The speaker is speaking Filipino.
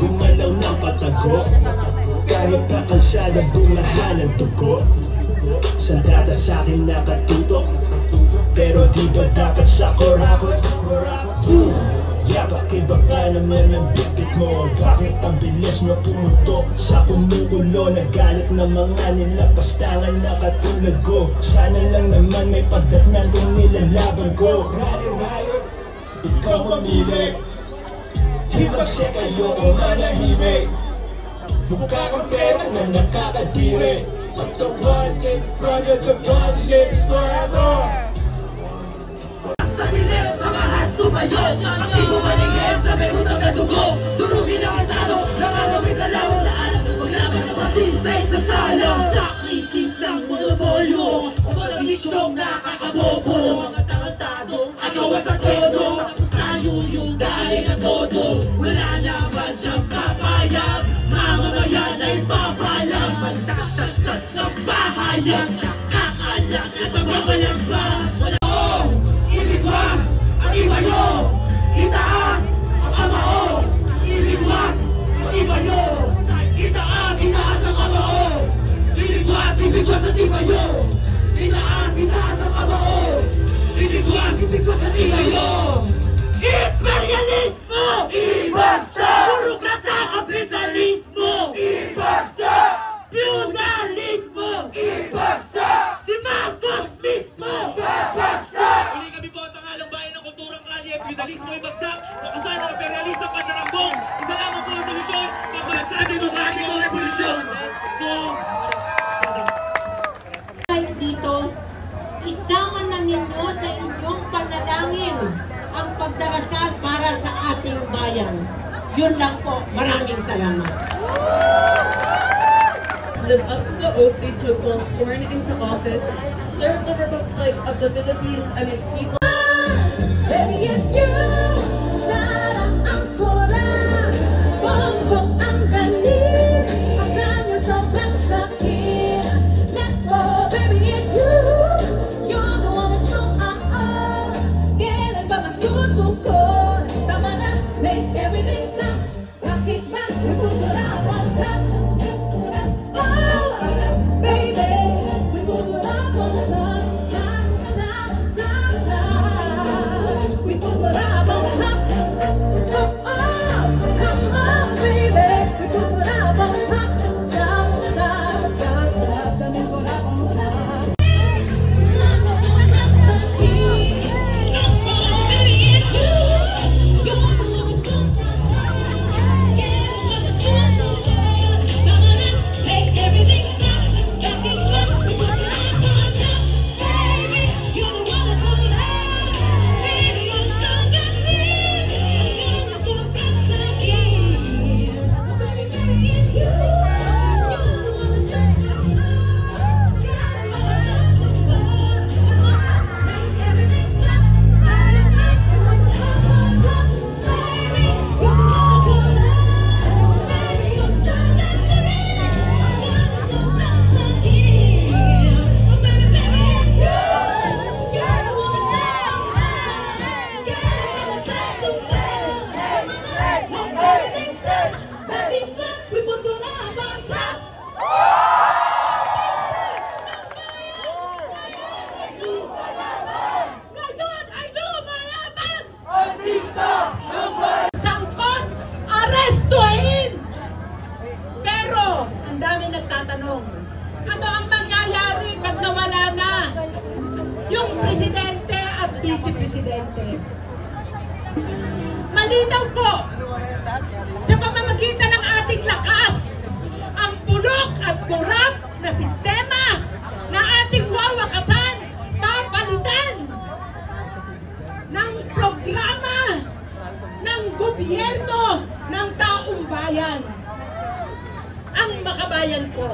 gumalaw ng patago. Kahit pa kalsada bumahan ng dugo. Sandata sa'kin nakatutok, pero di ba dapat sa korakot? Yapak iba ka naman ang bitbit mo. Bakit ang bilis mo pumutok sa kumukulo? Nagalit na mga nilapastangan na katulad ko. Sana lang naman may pagdatnan kung nilalaban ko. Ikaw mamili, hipagse kayo o manahimik. Mukha kang pera na nakakadiri. But the one in front of the gun lives forever. Sa pilit, makahas tumayo. Aktibo maningin sa may utang na dugo. Durugin ang asado, nakakawin ka lang sa alam ng paglaban ng masistay sa salang. Sakrisis ng monopolyo, o mga bisyong nakakabobo. Mga tarantado, agawa sa todo. Tapos tayo yung dali na todo. Wala naman siyang kapayag. Mamamayan ay papalang. Magtakas-tas ng bahayag. Nakakalang at mababalang pa. Iligwas ang iba nyo, itaas ang kamao. Iligwas ang iba nyo, itaas ang kamao. Iligwas ang iba nyo, itaas ang kamao. Iligwas ang iba nyo. Imperialismo! Ibagsak! Burokrata kapitalismo! Ibagsak! Feudalismo! Ibagsak! Si Marcos mismo! Babagsak! Hindi kami po ang tangalang bayan ng kulturang kalye, feudalismo ay bagsak, wakasan ng imperialista pandarambong. Isa lamang po ang solusyon, pagbansa demokratikong revolusyon. Let's go! Dito, isama na ninyo sa inyong panalangin ang pagdarasal para sa ating bayan. Yun lang po. Maraming salamat. Live up to the oath they took while sworn into office, serve the Republic of the Philippines and its people. Baby, it's you. Sana ang kurang. Bongbong ang galing. Akala sobrang sakit. Let go, baby, it's you. You're the one that's so kailan ba masusukod? Tama na, make everything stop. Rock it back, we put it up on top. Sangkot, arestuhin! Pero, ang dami nagtatanong, ano ang mangyayari pag nawala na yung presidente at vice-presidente? Malinaw po, sa pamamagitan ng ating lakas, ang bulok at korap na sistema na ating wawakasan, papalitan ng programa ng gobyerno ng taong bayan. Ang makabayan ko.